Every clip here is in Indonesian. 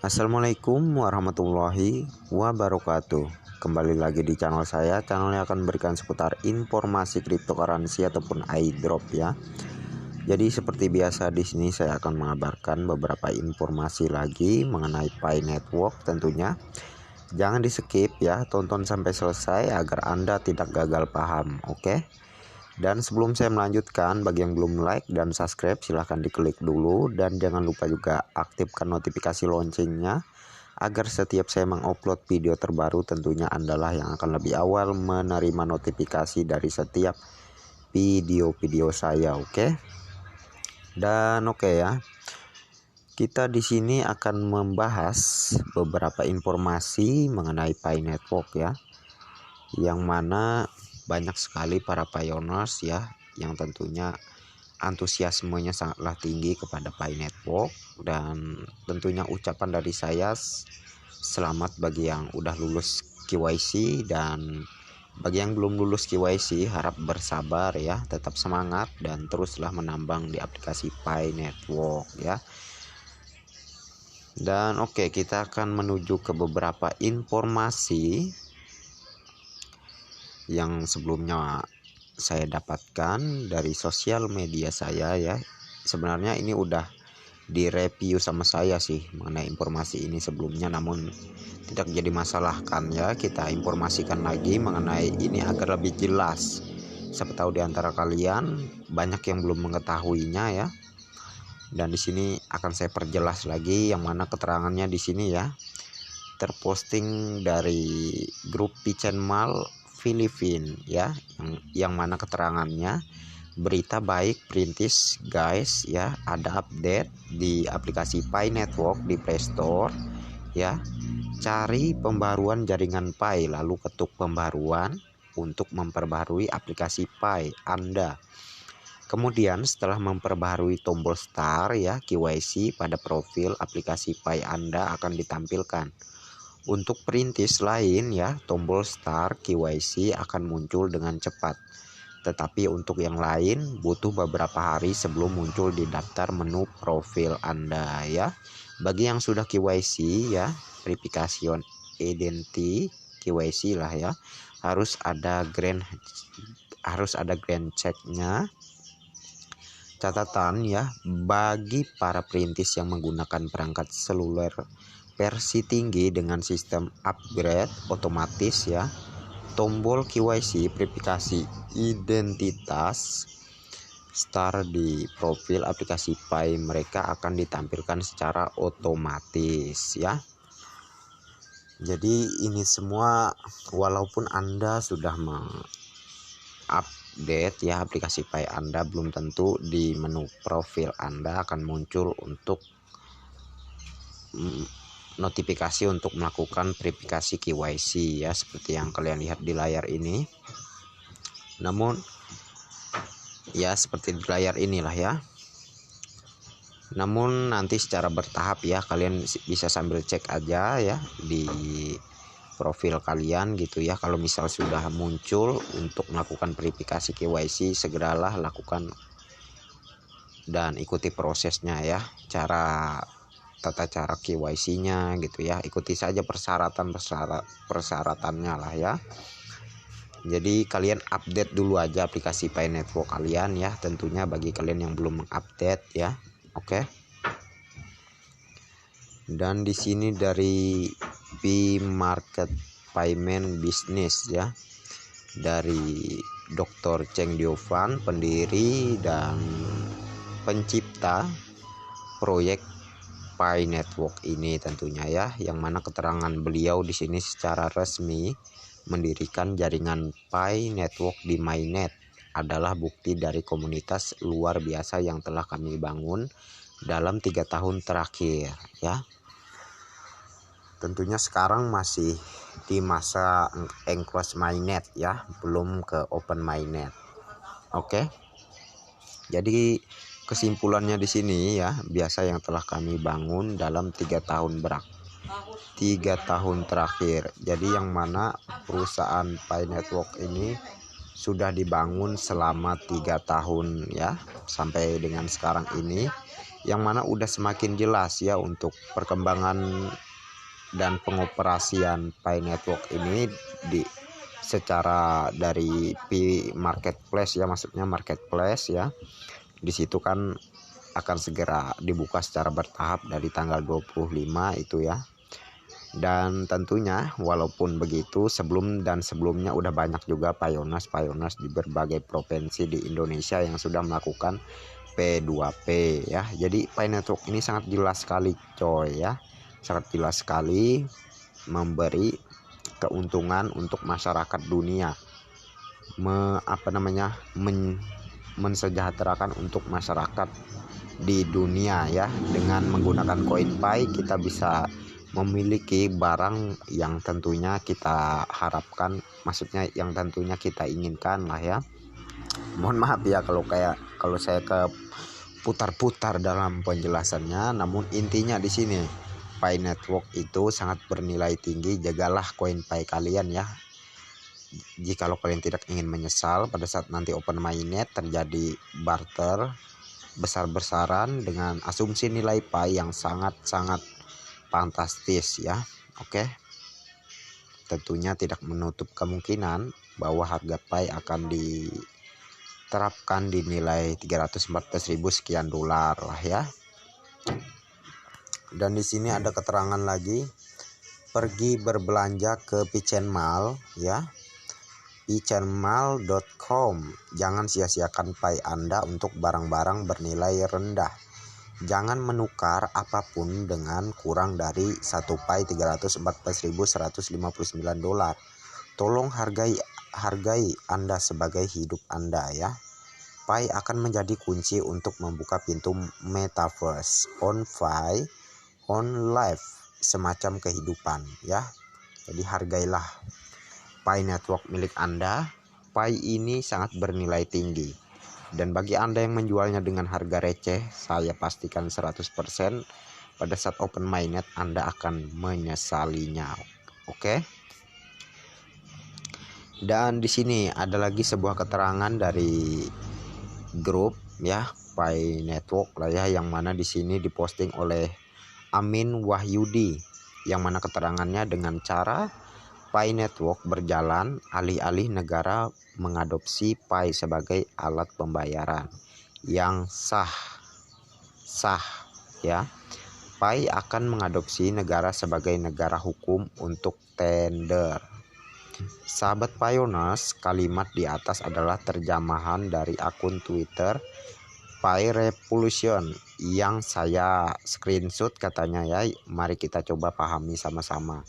Assalamualaikum warahmatullahi wabarakatuh. Kembali lagi di channel saya. Channel yang akan memberikan seputar informasi cryptocurrency ataupun airdrop ya. Jadi seperti biasa di sini saya akan mengabarkan beberapa informasi lagi mengenai Pi Network tentunya. Jangan di skip ya, tonton sampai selesai agar Anda tidak gagal paham, oke? Dan sebelum saya melanjutkan, bagi yang belum like dan subscribe silahkan diklik dulu. Dan jangan lupa juga aktifkan notifikasi loncengnya agar setiap saya mengupload video terbaru tentunya Andalah yang akan lebih awal menerima notifikasi dari setiap video-video saya, oke? Dan oke ya, kita di sini akan membahas beberapa informasi mengenai Pi Network ya, yang mana banyak sekali para pioneers ya yang tentunya antusiasmenya sangatlah tinggi kepada Pi Network. Dan tentunya ucapan dari saya selamat bagi yang udah lulus KYC, dan bagi yang belum lulus KYC harap bersabar ya, tetap semangat dan teruslah menambang di aplikasi Pi Network ya. Dan oke, kita akan menuju ke beberapa informasi yang sebelumnya saya dapatkan dari sosial media saya ya. Sebenarnya ini udah direview sama saya sih mengenai informasi ini sebelumnya, namun tidak jadi masalah kan ya, kita informasikan lagi mengenai ini agar lebih jelas. Siapa tahu di antara kalian banyak yang belum mengetahuinya ya. Dan di sini akan saya perjelas lagi, yang mana keterangannya di sini ya terposting dari grup Pichenmal Filipina ya, yang mana keterangannya berita baik perintis guys ya, ada update di aplikasi Pi Network di Play Store ya. Cari pembaruan jaringan Pi lalu ketuk pembaruan untuk memperbarui aplikasi Pi Anda. Kemudian setelah memperbarui tombol star ya KYC pada profil aplikasi Pi Anda akan ditampilkan. Untuk perintis lain ya, tombol star KYC akan muncul dengan cepat. Tetapi untuk yang lain butuh beberapa hari sebelum muncul di daftar menu profil Anda ya. Bagi yang sudah KYC ya, verification identity KYC lah ya, harus ada grand check-nya. Catatan ya, bagi para perintis yang menggunakan perangkat seluler versi tinggi dengan sistem upgrade otomatis ya, tombol KYC verifikasi identitas star di profil aplikasi Pi mereka akan ditampilkan secara otomatis ya. Jadi ini semua walaupun Anda sudah mengupdate ya aplikasi Pi Anda, belum tentu di menu profil Anda akan muncul untuk notifikasi untuk melakukan verifikasi KYC ya, seperti yang kalian lihat di layar ini. Namun ya seperti di layar inilah ya. Namun nanti secara bertahap ya, kalian bisa sambil cek aja ya di profil kalian gitu ya. Kalau misal sudah muncul untuk melakukan verifikasi KYC, segeralah lakukan dan ikuti prosesnya ya. Tata cara KYC-nya gitu ya, ikuti saja persyaratannya lah ya. Jadi kalian update dulu aja aplikasi Pi Network kalian ya, tentunya bagi kalian yang belum mengupdate ya. Oke. Dan di sini dari Pi Market Payment Business ya, dari Dr. Cheng Diovan, pendiri dan pencipta proyek Pi Network ini tentunya ya, yang mana keterangan beliau di sini secara resmi mendirikan jaringan Pi Network di Mainnet adalah bukti dari komunitas luar biasa yang telah kami bangun dalam 3 tahun terakhir ya. Tentunya sekarang masih di masa enclosed mainnet ya, belum ke open mainnet. Oke. Jadi kesimpulannya di sini ya, biasa yang telah kami bangun dalam 3 tahun terakhir. Jadi yang mana perusahaan Pi Network ini sudah dibangun selama 3 tahun ya, sampai dengan sekarang ini yang mana udah semakin jelas ya untuk perkembangan dan pengoperasian Pi Network ini di secara dari Pi Marketplace ya, maksudnya marketplace ya. Di situ kan akan segera dibuka secara bertahap dari tanggal 25 itu ya. Dan tentunya walaupun begitu sebelumnya udah banyak juga Pioneers di berbagai provinsi di Indonesia yang sudah melakukan P2P ya. Jadi Pi Network ini sangat jelas sekali coy ya. Sangat jelas sekali memberi keuntungan untuk masyarakat dunia. Mensejahterakan untuk masyarakat di dunia ya. Dengan menggunakan koin Pi kita bisa memiliki barang yang tentunya kita harapkan, maksudnya yang tentunya kita inginkan lah ya. Mohon maaf ya kalau saya ke putar-putar dalam penjelasannya, namun intinya di sini Pi Network itu sangat bernilai tinggi. Jagalah koin Pi kalian ya. Jikalau kalian tidak ingin menyesal pada saat nanti open mainnet terjadi barter besar-besaran dengan asumsi nilai Pi yang sangat-sangat fantastis ya. Oke. Tentunya tidak menutup kemungkinan bahwa harga Pi akan diterapkan di nilai 314.000 sekian dolar lah ya. Dan di sini ada keterangan lagi, pergi berbelanja ke Pichen Mall ya. Pichenmall.com. Jangan sia-siakan Pi Anda untuk barang-barang bernilai rendah. Jangan menukar apapun dengan kurang dari 1 Pi 314.159 dolar. Tolong hargai Anda sebagai hidup Anda ya. Pi akan menjadi kunci untuk membuka pintu metaverse, on-fi, on-life, semacam kehidupan ya. Jadi hargailah Pi Network milik Anda. Pi ini sangat bernilai tinggi. Dan bagi Anda yang menjualnya dengan harga receh, saya pastikan 100% pada saat open mainnet Anda akan menyesalinya. Oke. Dan di sini ada lagi sebuah keterangan dari grup ya Pi Network lah ya, yang mana di sini diposting oleh Amin Wahyudi, yang mana keterangannya dengan cara Pi Network berjalan alih-alih negara mengadopsi Pi sebagai alat pembayaran yang sah ya. Pi akan mengadopsi negara sebagai negara hukum untuk tender. Sahabat Pioneers, kalimat di atas adalah terjemahan dari akun Twitter Pi Revolution yang saya screenshot katanya ya. Mari kita coba pahami sama-sama.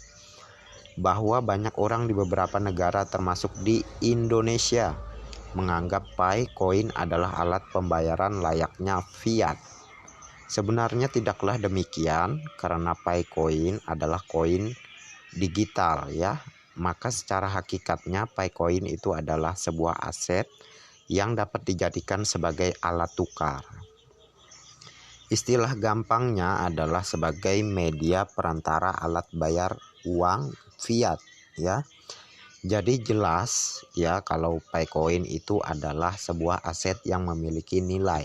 Bahwa banyak orang di beberapa negara termasuk di Indonesia menganggap Pi koin adalah alat pembayaran layaknya fiat. Sebenarnya tidaklah demikian, karena Pi koin adalah koin digital ya. Maka secara hakikatnya Pi koin itu adalah sebuah aset yang dapat dijadikan sebagai alat tukar. Istilah gampangnya adalah sebagai media perantara alat bayar uang fiat ya. Jadi jelas ya kalau Pi coin itu adalah sebuah aset yang memiliki nilai.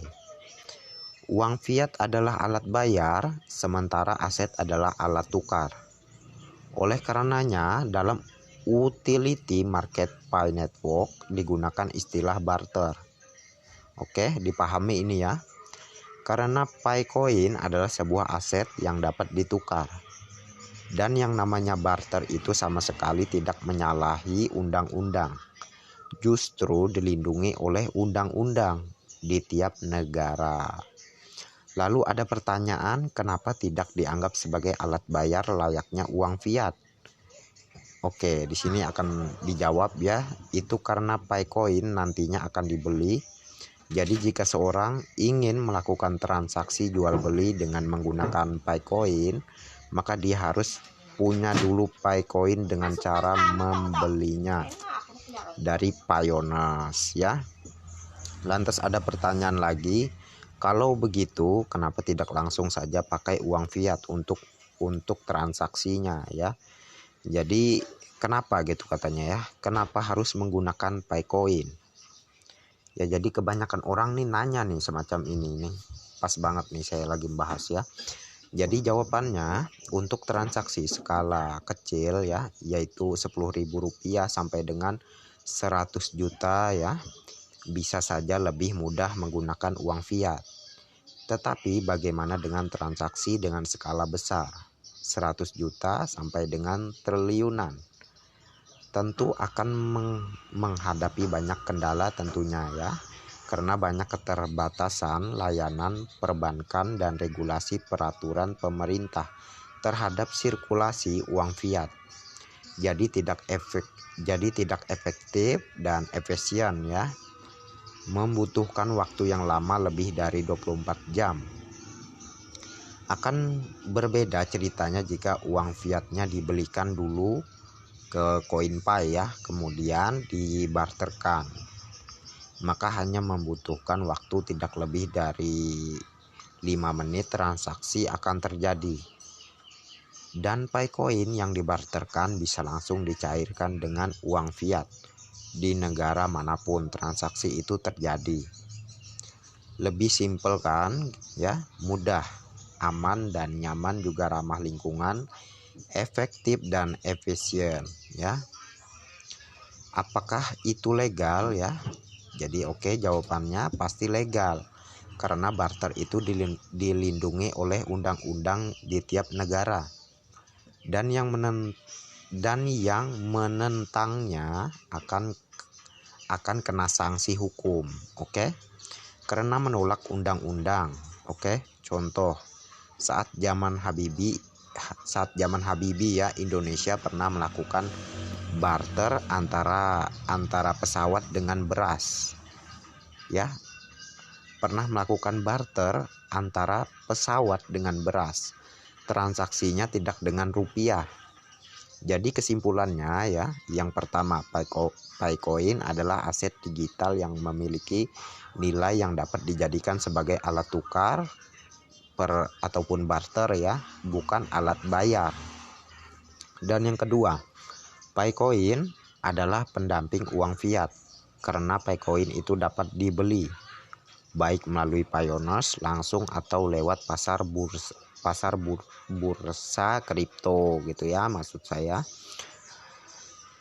Uang fiat adalah alat bayar, sementara aset adalah alat tukar. Oleh karenanya dalam utility market Pi Network digunakan istilah barter. Oke, dipahami ini ya. Karena Pi coin adalah sebuah aset yang dapat ditukar. Dan yang namanya barter itu sama sekali tidak menyalahi undang-undang. Justru dilindungi oleh undang-undang di tiap negara. Lalu ada pertanyaan, kenapa tidak dianggap sebagai alat bayar layaknya uang fiat? Oke, di sini akan dijawab ya. Itu karena Pi coin nantinya akan dibeli. Jadi jika seorang ingin melakukan transaksi jual beli dengan menggunakan Pi coin, maka dia harus punya dulu Pi coin dengan cara membelinya dari Pioneers ya. Lantas ada pertanyaan lagi, kalau begitu kenapa tidak langsung saja pakai uang fiat untuk transaksinya ya. Jadi kenapa gitu katanya ya, kenapa harus menggunakan Pi coin? Ya jadi kebanyakan orang nih nanya nih semacam ini nih. pas banget nih saya lagi membahas ya. Jadi jawabannya untuk transaksi skala kecil ya, yaitu Rp10.000 sampai dengan 100 juta ya, bisa saja lebih mudah menggunakan uang fiat. Tetapi bagaimana dengan transaksi dengan skala besar, 100 juta sampai dengan triliunan? Tentu akan menghadapi banyak kendala tentunya ya, karena banyak keterbatasan layanan perbankan dan regulasi peraturan pemerintah terhadap sirkulasi uang fiat. Jadi tidak efektif dan efisien ya. Membutuhkan waktu yang lama lebih dari 24 jam. Akan berbeda ceritanya jika uang fiatnya dibelikan dulu ke CoinPay ya, kemudian dibarterkan. Maka hanya membutuhkan waktu tidak lebih dari 5 menit transaksi akan terjadi. Dan Paycoin yang dibarterkan bisa langsung dicairkan dengan uang fiat di negara manapun transaksi itu terjadi. Lebih simpel kan ya, mudah, aman dan nyaman, juga ramah lingkungan, efektif dan efisien ya. Apakah itu legal ya? Jadi oke, jawabannya pasti legal, karena barter itu dilindungi oleh undang-undang di tiap negara. Dan yang menentangnya akan kena sanksi hukum, oke? Karena menolak undang-undang, oke? Contoh, saat zaman Habibie ya, Indonesia pernah melakukan barter antara pesawat dengan beras. Ya. Pernah melakukan barter antara pesawat dengan beras. Transaksinya tidak dengan rupiah. Jadi kesimpulannya ya, yang pertama, Paycoin adalah aset digital yang memiliki nilai yang dapat dijadikan sebagai alat tukar ataupun barter ya, bukan alat bayar. Dan yang kedua, Paycoin adalah pendamping uang fiat, karena Paycoin itu dapat dibeli baik melalui Pioneers langsung atau lewat pasar bursa kripto gitu ya, maksud saya.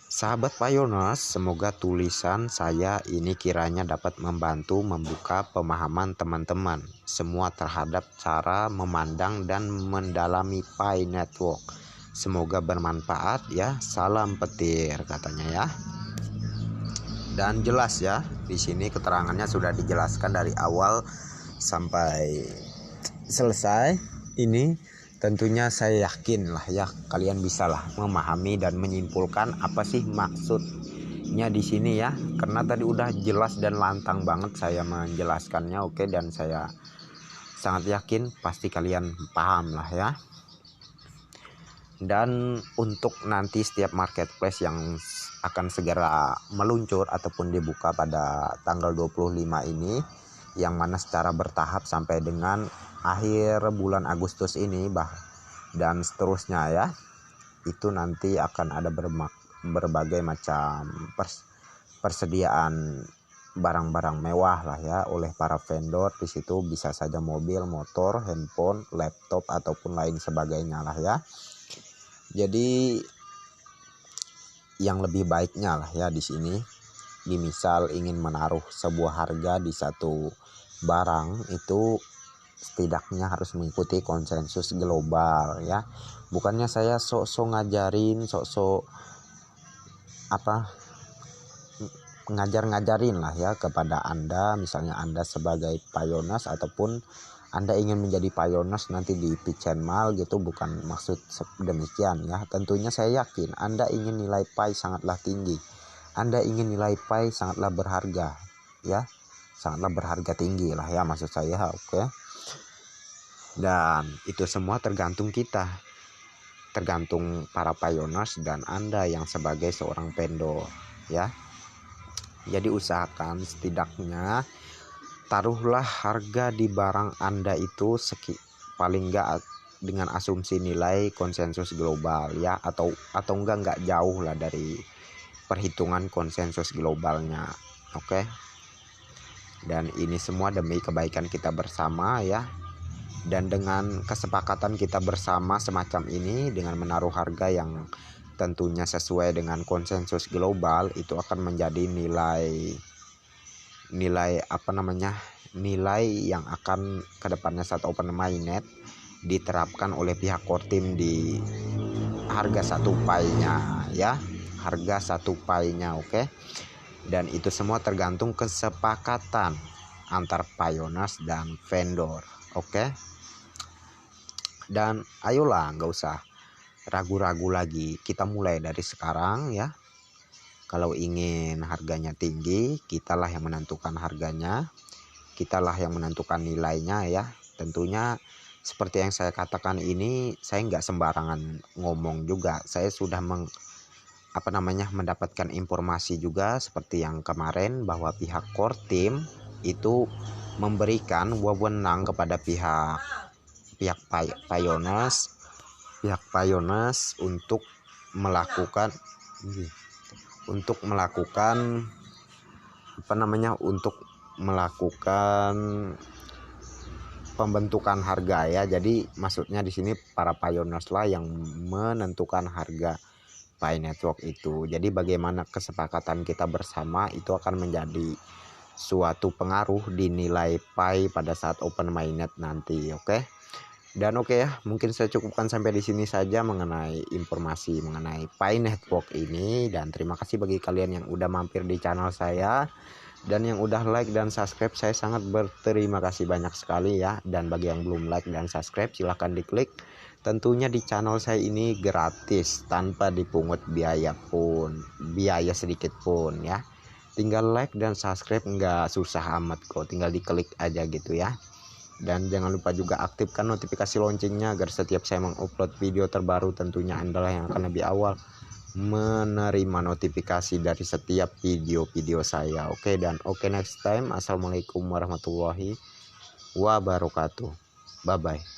Sahabat Pioneers, semoga tulisan saya ini kiranya dapat membantu membuka pemahaman teman-teman semua terhadap cara memandang dan mendalami Pi Network. Semoga bermanfaat ya. Salam petir katanya ya. Dan jelas ya, di sini keterangannya sudah dijelaskan dari awal sampai selesai. Ini tentunya saya yakin lah ya, kalian bisa lah memahami dan menyimpulkan apa sih maksudnya di sini ya. Karena tadi udah jelas dan lantang banget saya menjelaskannya, oke, dan saya sangat yakin pasti kalian paham lah ya. Dan untuk nanti setiap marketplace yang akan segera meluncur ataupun dibuka pada tanggal 25 ini, yang mana secara bertahap sampai dengan akhir bulan Agustus ini dan seterusnya ya, itu nanti akan ada berbagai macam persediaan barang-barang mewah lah ya oleh para vendor. Di situ bisa saja mobil, motor, handphone, laptop ataupun lain sebagainya lah ya. Jadi yang lebih baiknya lah ya di sini, misal ingin menaruh sebuah harga di satu barang, itu setidaknya harus mengikuti konsensus global ya. Bukannya saya sok-sok ngajarin, sok-sok ngajarin lah ya kepada Anda, misalnya Anda sebagai Pioneers ataupun Anda ingin menjadi Pioneers nanti di Pitchen Mall gitu, bukan maksud demikian ya. Tentunya saya yakin Anda ingin nilai Pi sangatlah tinggi, Anda ingin nilai Pi sangatlah berharga ya, sangatlah berharga tinggi lah ya maksud saya, oke. Dan itu semua tergantung kita, tergantung para Pioneers dan Anda yang sebagai seorang vendor ya. Jadi usahakan setidaknya taruhlah harga di barang Anda itu paling enggak dengan asumsi nilai konsensus global ya, atau enggak jauh lah dari perhitungan konsensus globalnya, oke. dan ini semua demi kebaikan kita bersama ya. Dan dengan kesepakatan kita bersama semacam ini, dengan menaruh harga yang tentunya sesuai dengan konsensus global, itu akan menjadi nilai nilai yang akan kedepannya saat open mainnet diterapkan oleh pihak core team di harga 1 pai-nya ya, harga 1 pai-nya. Oke. Dan itu semua tergantung kesepakatan antar Pioneers dan vendor. Oke. Dan ayolah, nggak usah ragu-ragu lagi, kita mulai dari sekarang ya. Kalau ingin harganya tinggi, kitalah yang menentukan harganya, kitalah yang menentukan nilainya ya. Tentunya seperti yang saya katakan ini, saya nggak sembarangan ngomong juga. Saya sudah mendapatkan informasi juga seperti yang kemarin, bahwa pihak core team itu memberikan wewenang kepada pihak Pioneers untuk melakukan pembentukan harga ya. Jadi maksudnya di sini para Pioneers lah yang menentukan harga Pi Network itu. Jadi bagaimana kesepakatan kita bersama itu akan menjadi suatu pengaruh di nilai Pi pada saat open mainnet nanti. Oke. Dan oke ya, mungkin saya cukupkan sampai di sini saja mengenai informasi mengenai Pi Network ini. Dan terima kasih bagi kalian yang udah mampir di channel saya, dan yang udah like dan subscribe, saya sangat berterima kasih banyak sekali ya. Dan bagi yang belum like dan subscribe, silahkan diklik. Tentunya di channel saya ini gratis, tanpa dipungut biaya sedikit pun ya. Tinggal like dan subscribe, nggak susah amat kok, tinggal diklik aja gitu ya. Dan jangan lupa juga aktifkan notifikasi loncengnya agar setiap saya mengupload video terbaru, tentunya Anda yang akan lebih awal menerima notifikasi dari setiap video-video saya. Oke, dan next time. Assalamualaikum warahmatullahi wabarakatuh. Bye bye.